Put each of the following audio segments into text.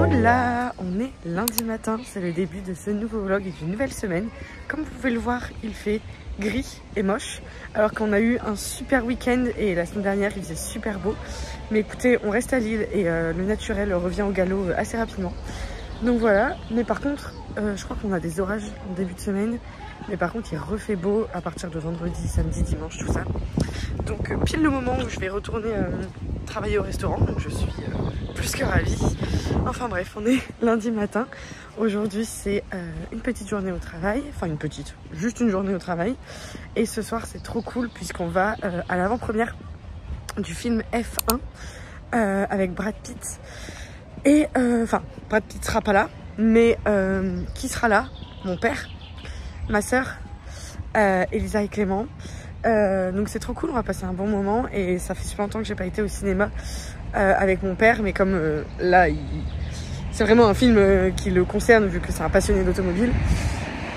Hola, on est lundi matin, c'est le début de ce nouveau vlog et d'une nouvelle semaine. Comme vous pouvez le voir, il fait gris et moche, alors qu'on a eu un super week-end et la semaine dernière il faisait super beau. Mais écoutez, on reste à Lille et le naturel revient au galop assez rapidement. Donc voilà, mais par contre, je crois qu'on a des orages en début de semaine. Mais par contre, il refait beau à partir de vendredi, samedi, dimanche, tout ça. Donc pile le moment où je vais retourner travailler au restaurant, donc je suis plus que ravie. Enfin bref, on est lundi matin. Aujourd'hui c'est une petite journée au travail, enfin une petite, juste une journée au travail. Et ce soir c'est trop cool puisqu'on va à l'avant-première du film F1 avec Brad Pitt. Et enfin, Brad Pitt sera pas là, mais qui sera là? Mon père, ma soeur, Elisa et Clément. Donc c'est trop cool, on va passer un bon moment et ça fait super longtemps que j'ai pas été au cinéma avec mon père, mais comme là c'est vraiment un film qui le concerne vu que c'est un passionné d'automobile,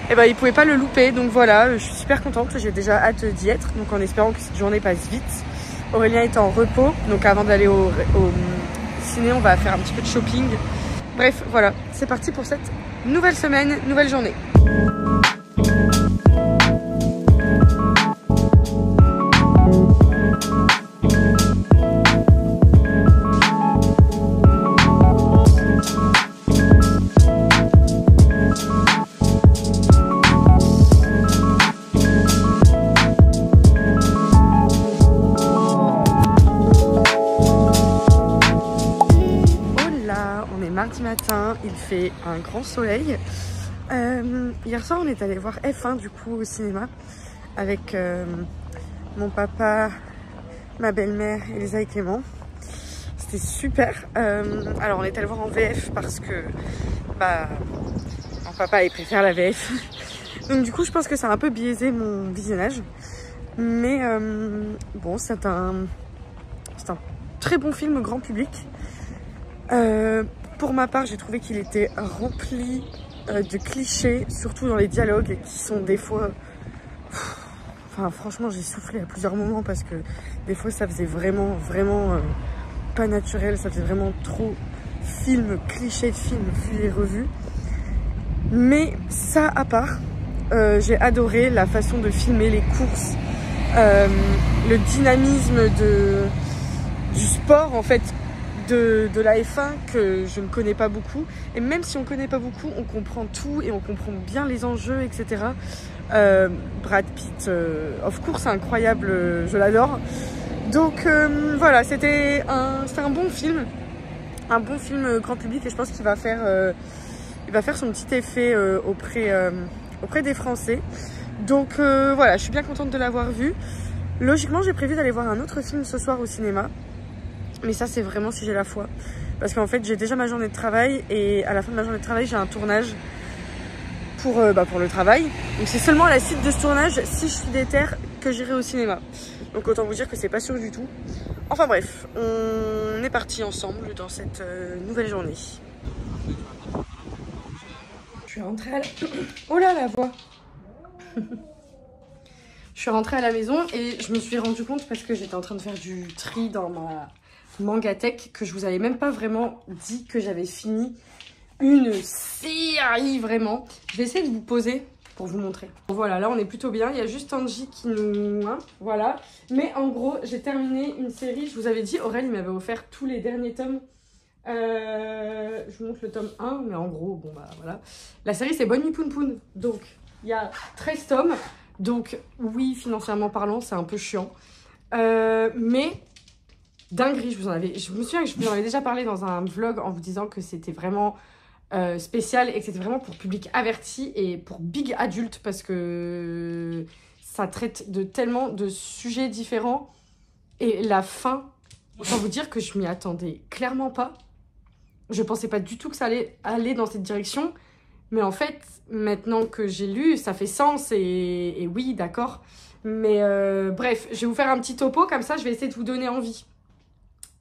et ben il pouvait pas le louper. Donc voilà, je suis super contente, j'ai déjà hâte d'y être, donc en espérant que cette journée passe vite. Aurélien est en repos, donc avant d'aller au ciné on va faire un petit peu de shopping. Bref voilà, c'est parti pour cette nouvelle semaine, nouvelle journée. Mardi matin, il fait un grand soleil. Hier soir, on est allé voir F1 du coup au cinéma avec mon papa, ma belle-mère, Elisa et Clément. C'était super. Alors on est allé voir en VF parce que mon papa il préfère la VF. Donc du coup, je pense que ça a un peu biaisé mon visionnage. Mais bon, c'est un très bon film grand public. Pour ma part, j'ai trouvé qu'il était rempli de clichés, surtout dans les dialogues qui sont des fois... Enfin, franchement, j'ai soufflé à plusieurs moments parce que des fois, ça faisait vraiment pas naturel. Ça faisait vraiment trop cliché de film vu et revu. Mais ça à part, j'ai adoré la façon de filmer les courses, le dynamisme du sport en fait. De la F1 que je ne connais pas beaucoup, et même si on connaît pas beaucoup, on comprend tout et on comprend bien les enjeux, etc. Brad Pitt, of course, c'est incroyable, je l'adore. Donc voilà, c'était un bon film, grand public, et je pense qu'il va faire son petit effet auprès des Français. Donc voilà, je suis bien contente de l'avoir vu. Logiquement, j'ai prévu d'aller voir un autre film ce soir au cinéma. Mais ça, c'est vraiment si j'ai la foi. Parce qu'en fait, j'ai déjà ma journée de travail. Et à la fin de ma journée de travail, j'ai un tournage pour le travail. Donc c'est seulement à la suite de ce tournage, si je suis déter, que j'irai au cinéma. Donc autant vous dire que c'est pas sûr du tout. Enfin bref, on est partis ensemble dans cette nouvelle journée. Je suis rentrée à la... Oh là, la voix. Je suis rentrée à la maison et je me suis rendu compte parce que j'étais en train de faire du tri dans ma Mangatech que je vous avais même pas vraiment dit que j'avais fini une série vraiment. Je vais essayer de vous poser pour vous montrer. Voilà, là on est plutôt bien. Il y a juste Angie qui nous... voilà. Mais en gros, j'ai terminé une série. Je vous avais dit, Aurel il m'avait offert tous les derniers tomes. Je vous montre le tome 1, mais en gros, bon bah voilà. La série c'est Bonne Nuit Poun Poun. Donc, il y a 13 tomes. Donc, oui, financièrement parlant, c'est un peu chiant. Mais... dinguerie, je me souviens que je vous en avais déjà parlé dans un vlog en vous disant que c'était vraiment spécial et que c'était vraiment pour public averti et pour big adulte parce que ça traite de tellement de sujets différents. Et la fin, autant vous dire que je m'y attendais clairement pas. Je pensais pas du tout que ça allait aller dans cette direction. Mais en fait, maintenant que j'ai lu, ça fait sens et oui, d'accord. Mais bref, je vais vous faire un petit topo, comme ça je vais essayer de vous donner envie.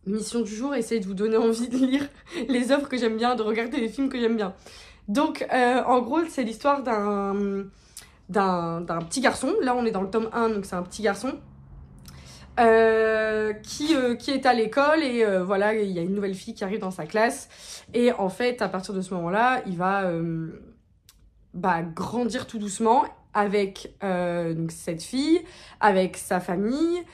Mission du jour, essayer de vous donner envie de lire les œuvres que j'aime bien, de regarder les films que j'aime bien. Donc, en gros, c'est l'histoire d'un petit garçon. Là, on est dans le tome 1, donc c'est un petit garçon qui est à l'école et voilà, il y a une nouvelle fille qui arrive dans sa classe et en fait à partir de ce moment-là il va grandir tout doucement avec donc cette fille, avec sa famille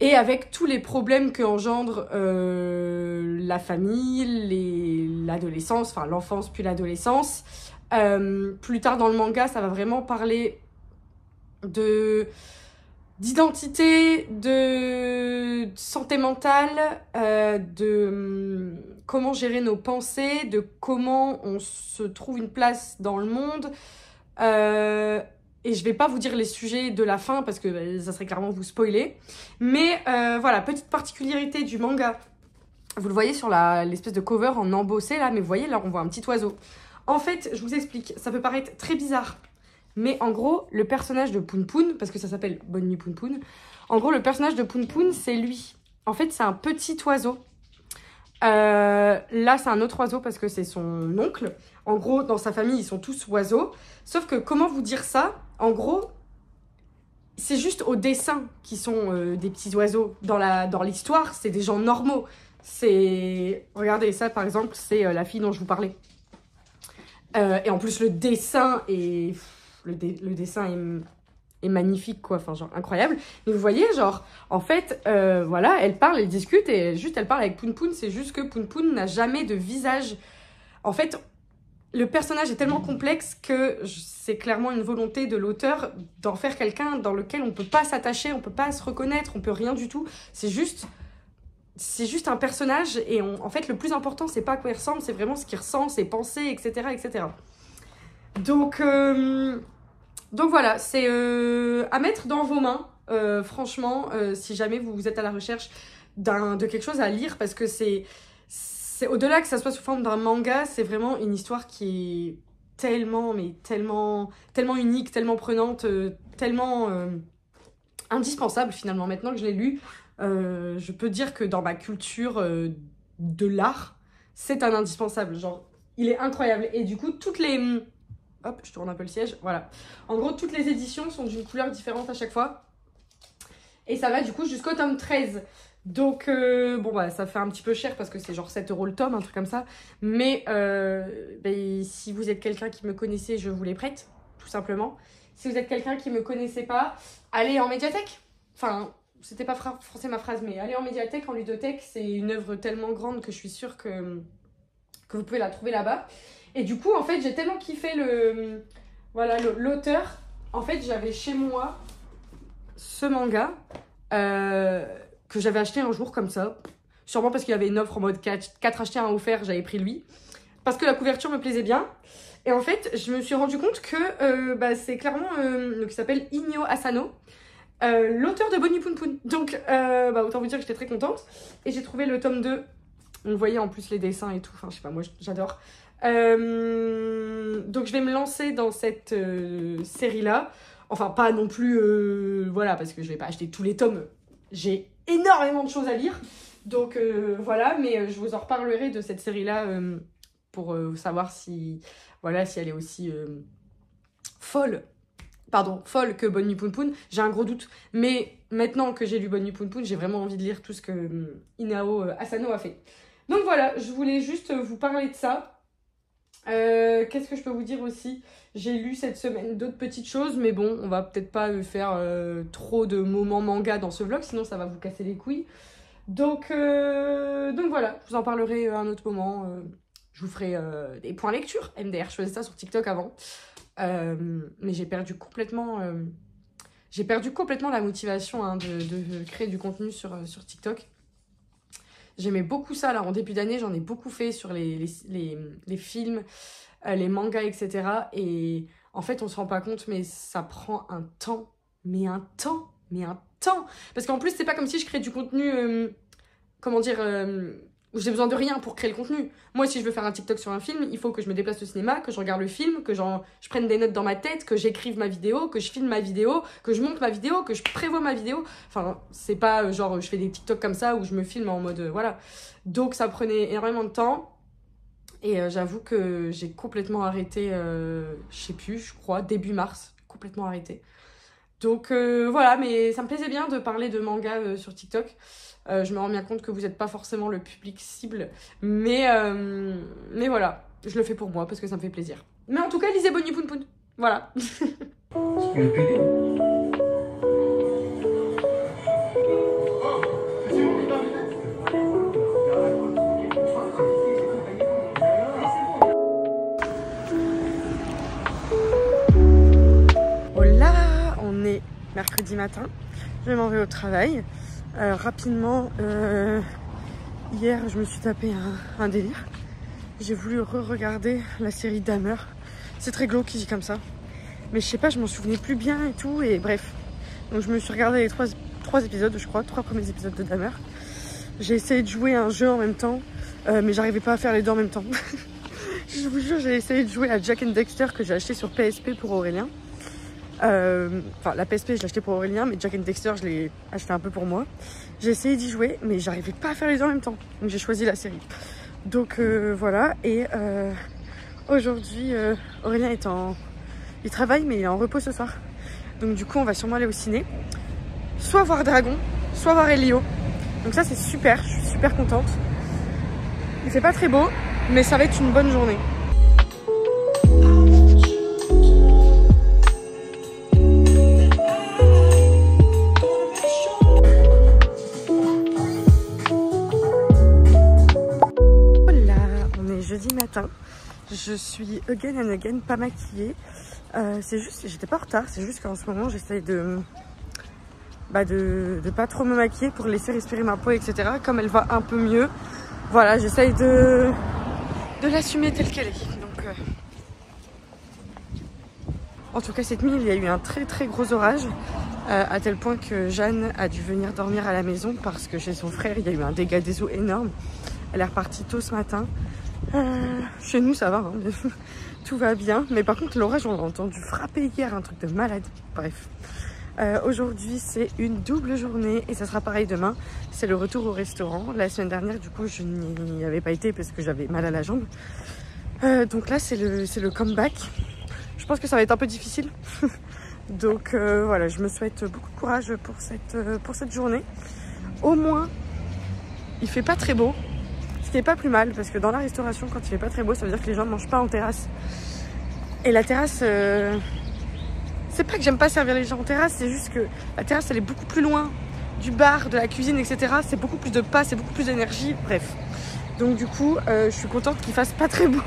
et avec tous les problèmes que engendre la famille, l'adolescence, enfin l'enfance puis l'adolescence. Plus tard dans le manga ça va vraiment parler d'identité, de santé mentale, de comment gérer nos pensées, de comment on se trouve une place dans le monde. Et je vais pas vous dire les sujets de la fin parce que ça serait clairement vous spoiler. Mais voilà, petite particularité du manga. Vous le voyez sur l'espèce de cover en embossé là, mais vous voyez là on voit un petit oiseau. En fait, je vous explique, ça peut paraître très bizarre. Mais en gros, le personnage de Poun Poun, parce que ça s'appelle Bonne Nuit Poun Poun, en gros, le personnage de Poun Poun, c'est lui. En fait, c'est un petit oiseau. Là, c'est un autre oiseau parce que c'est son oncle. En gros, dans sa famille, ils sont tous oiseaux. Sauf que, comment vous dire ça? En gros, c'est juste au dessin qui sont des petits oiseaux. Dans l'histoire, c'est des gens normaux. Regardez ça, par exemple, c'est la fille dont je vous parlais. Et en plus, le dessin est... Le dessin est magnifique, quoi, enfin, genre, incroyable. Mais vous voyez, genre, en fait, voilà, elle parle, elle discute, et juste, elle parle avec Poun Poun, c'est juste que Poun Poun n'a jamais de visage. En fait, le personnage est tellement complexe que c'est clairement une volonté de l'auteur d'en faire quelqu'un dans lequel on peut pas s'attacher, on peut pas se reconnaître, on peut rien du tout. C'est juste un personnage, et en fait, le plus important, c'est pas à quoi il ressemble, c'est vraiment ce qu'il ressent, ses pensées, etc., etc. Donc voilà, c'est à mettre dans vos mains, franchement, si jamais vous êtes à la recherche de quelque chose à lire, parce que c'est au-delà que ça soit sous forme d'un manga, c'est vraiment une histoire qui est tellement, mais tellement, tellement unique, tellement prenante, tellement indispensable finalement. Maintenant que je l'ai lu, je peux dire que dans ma culture de l'art, c'est un indispensable. Genre, il est incroyable. Et du coup, Hop, je tourne un peu le siège, voilà. En gros, toutes les éditions sont d'une couleur différente à chaque fois. Et ça va du coup jusqu'au tome 13. Donc, bon, bah, ça fait un petit peu cher parce que c'est genre 7 € le tome, un truc comme ça. Mais si vous êtes quelqu'un qui me connaissait, je vous les prête, tout simplement. Si vous êtes quelqu'un qui me connaissait pas, allez en médiathèque. Enfin, c'était pas français ma phrase, mais allez en médiathèque, en ludothèque. C'est une œuvre tellement grande que je suis sûre que vous pouvez la trouver là-bas. Et du coup, en fait, j'ai tellement kiffé l'auteur. En fait, j'avais chez moi ce manga que j'avais acheté un jour comme ça. Sûrement parce qu'il y avait une offre en mode 4 achetés, 1 offert, j'avais pris lui. Parce que la couverture me plaisait bien. Et en fait, je me suis rendu compte que c'est clairement qui s'appelle Inyo Asano, l'auteur de Bonne Nuit Poun Poun. Donc, autant vous dire que j'étais très contente. Et j'ai trouvé le tome 2. On voyait en plus les dessins et tout. Enfin, je sais pas, moi j'adore. Donc je vais me lancer dans cette série-là. Enfin, pas non plus, voilà, parce que je vais pas acheter tous les tomes. J'ai énormément de choses à lire. Donc voilà, mais je vous en reparlerai de cette série-là pour savoir si elle est aussi folle que Bonne Nuit Poun Poun. J'ai un gros doute. Mais maintenant que j'ai lu Bonne Nuit Poun Poun, j'ai vraiment envie de lire tout ce que Inao Asano a fait. Donc voilà, je voulais juste vous parler de ça. Qu'est-ce que je peux vous dire aussi? J'ai lu cette semaine d'autres petites choses, mais bon, on va peut-être pas faire trop de moments manga dans ce vlog, sinon ça va vous casser les couilles. Donc voilà, je vous en parlerai à un autre moment. Je vous ferai des points lecture, MDR, je faisais ça sur TikTok avant. Mais j'ai perdu complètement la motivation de créer du contenu sur TikTok. J'aimais beaucoup ça, là, en début d'année, j'en ai beaucoup fait sur les films, les mangas, etc. Et en fait, on se rend pas compte, mais ça prend un temps. Mais un temps. Parce qu'en plus, c'est pas comme si je créais du contenu, où j'ai besoin de rien pour créer le contenu. Moi, si je veux faire un TikTok sur un film, il faut que je me déplace au cinéma, que je regarde le film, que je prenne des notes dans ma tête, que j'écrive ma vidéo, que je filme ma vidéo, que je monte ma vidéo, que je prévois ma vidéo. Enfin, c'est pas genre je fais des TikTok comme ça où je me filme en mode voilà. Donc ça prenait énormément de temps. Et j'avoue que j'ai complètement arrêté, je sais plus, je crois, début mars, complètement arrêté. Donc voilà, mais ça me plaisait bien de parler de manga sur TikTok. Je me rends bien compte que vous n'êtes pas forcément le public cible, mais voilà, je le fais pour moi parce que ça me fait plaisir. Mais en tout cas, lisez Bonnie Poon Poon. Voilà. Voilà, on est mercredi matin. Je m'en vais au travail. Rapidement, hier, je me suis tapé un délire. J'ai voulu re-regarder la série Dahmer. C'est très glauque qui dit comme ça. Mais je sais pas, je m'en souvenais plus bien et tout. Et bref. Donc je me suis regardé les trois épisodes, je crois. 3 premiers épisodes de Dahmer. J'ai essayé de jouer à un jeu en même temps. Mais j'arrivais pas à faire les deux en même temps. Je vous jure, j'ai essayé de jouer à Jack and Dexter que j'ai acheté sur PSP pour Aurélien. Enfin, la PSP, je l'ai acheté pour Aurélien. Mais Jack and Dexter, je l'ai acheté un peu pour moi. J'ai essayé d'y jouer, mais j'arrivais pas à faire les deux en même temps. Donc j'ai choisi la série. Donc voilà, et aujourd'hui, Aurélien est il travaille, mais il est en repos ce soir. Donc du coup, on va sûrement aller au ciné. Soit voir Dragon, soit voir Elio. Donc ça, c'est super, je suis super contente. Il fait pas très beau, mais ça va être une bonne journée. Jeudi matin, je suis again and again pas maquillée. C'est juste, j'étais pas en retard, c'est juste qu'en ce moment j'essaye de pas trop me maquiller pour laisser respirer ma peau, etc. Comme elle va un peu mieux, voilà, j'essaye de l'assumer telle qu'elle est. Donc, en tout cas cette nuit, il y a eu un très très gros orage, à tel point que Jeanne a dû venir dormir à la maison parce que chez son frère, il y a eu un dégât des eaux énorme. Elle est repartie tôt ce matin. Chez nous ça va, hein. Tout va bien, mais par contre l'orage on l'a entendu frapper hier, un truc de malade. Bref, aujourd'hui c'est une double journée et ça sera pareil demain, c'est le retour au restaurant. La semaine dernière du coup je n'y avais pas été parce que j'avais mal à la jambe, donc là c'est le comeback. Je pense que ça va être un peu difficile. Donc voilà, je me souhaite beaucoup de courage pour cette journée. Au moins il fait pas très beau, ce qui est pas plus mal, parce que dans la restauration, quand il fait pas très beau, ça veut dire que les gens ne mangent pas en terrasse. Et la terrasse, c'est pas que j'aime pas servir les gens en terrasse, c'est juste que la terrasse, elle est beaucoup plus loin du bar, de la cuisine, etc. C'est beaucoup plus de pas, c'est beaucoup plus d'énergie, bref. Donc du coup, je suis contente qu'il fasse pas très beau.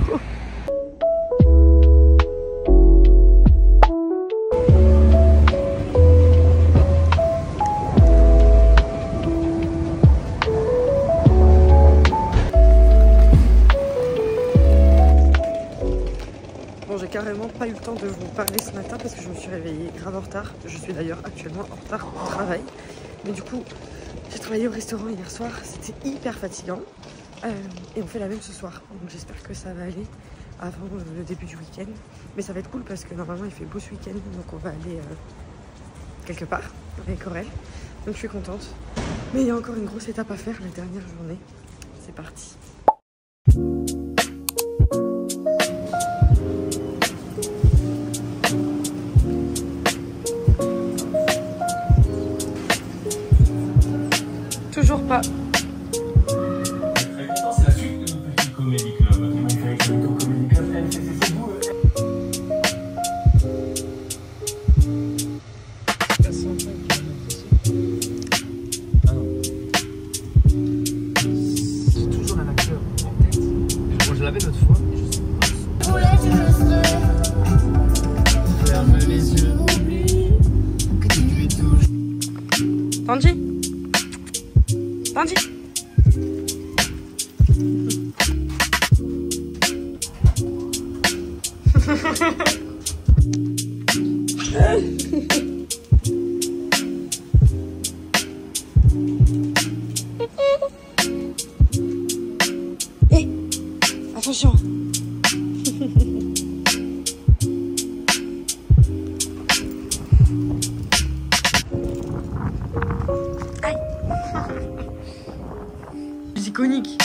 J'ai carrément pas eu le temps de vous parler ce matin parce que je me suis réveillée grave en retard. Je suis d'ailleurs actuellement en retard au travail. Mais du coup, j'ai travaillé au restaurant hier soir. C'était hyper fatigant. Et on fait la même ce soir. Donc j'espère que ça va aller avant le début du week-end. Mais ça va être cool parce que normalement il fait beau ce week-end. Donc on va aller quelque part avec Aurel. Donc je suis contente. Mais il y a encore une grosse étape à faire, la dernière journée. C'est parti. Toujours pas. C'est la suite de notre petit Comedy Club. Comedy Club, c'est vous. Ah non. C'est toujours un acteur en tête. Bon, je l'avais l'autre fois et je sais pas. Ferme les yeux, oublie que tu es toujours. Tanji. Tanji. Hey, attention. Aïe. C'est iconique.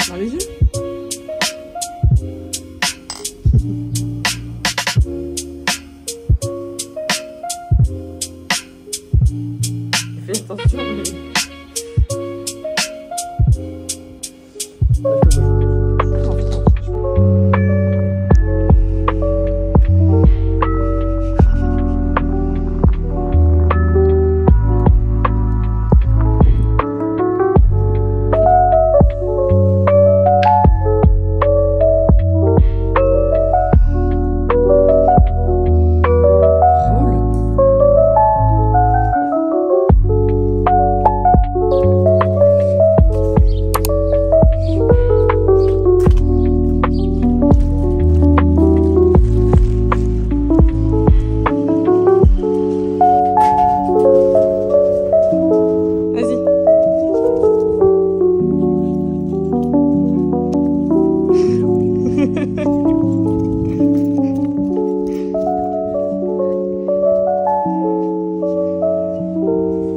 Dans les yeux.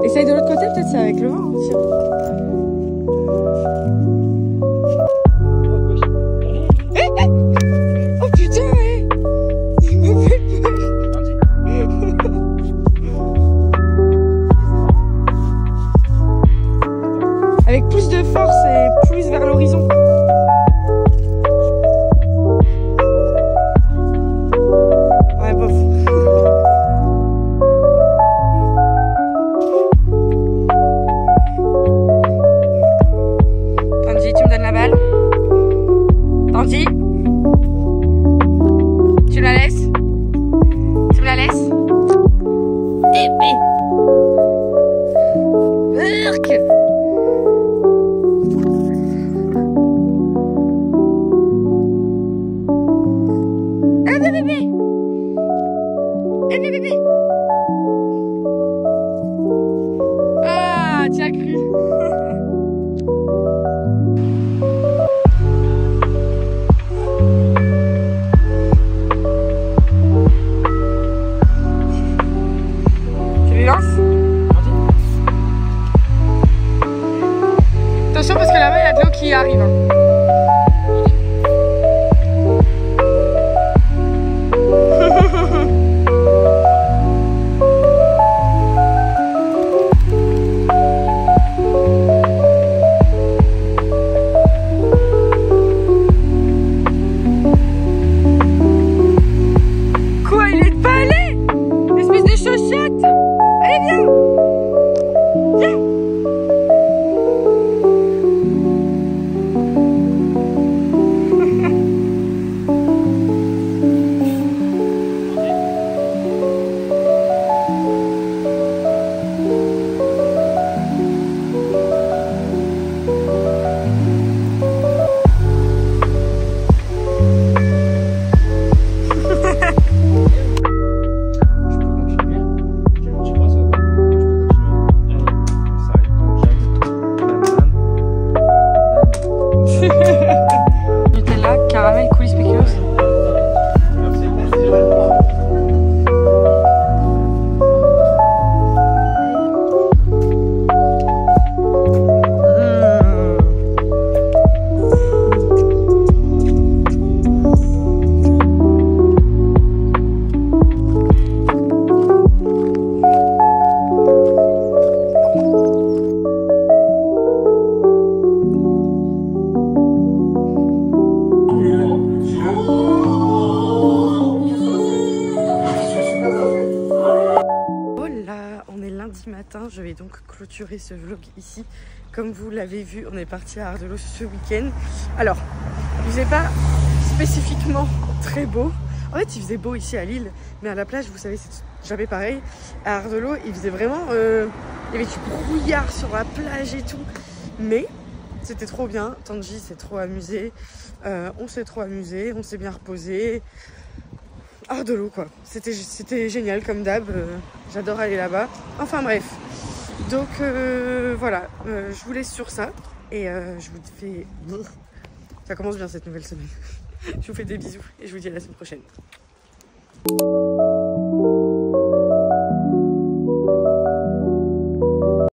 Essaye de l'autre côté, peut-être c'est avec le vent. Oh putain, il me fait peur. Avec plus de force et plus vers l'horizon. Ouais, bof. Tanji, tu me donnes la balle? Tanji? Tu la laisses? Tu me la laisses? Bébé! Urk! Allez, bébé! Allez, bébé! Ah, tu as cru! Attention parce que là-bas il y a de l'eau qui arrive. Quoi, il est pas allé? Espèce de chochotte. Allez, viens. Viens. Nutella, caramel, coulis spéculoos. Matin, je vais donc clôturer ce vlog ici. Comme vous l'avez vu, on est parti à Ardelot ce week-end. Alors, il faisait pas spécifiquement très beau. En fait, il faisait beau ici à Lille, mais à la plage, vous savez, c'est jamais pareil. À Ardelot, il faisait vraiment... il y avait du brouillard sur la plage et tout. Mais c'était trop bien. Tanji s'est trop amusé. On s'est trop amusé. On s'est bien reposé. Ardelot, quoi. C'était génial, comme d'hab. J'adore aller là-bas. Enfin, bref. Donc, voilà. Je vous laisse sur ça. Et je vous fais... Ça commence bien, cette nouvelle semaine. Je vous fais des bisous. Et je vous dis à la semaine prochaine.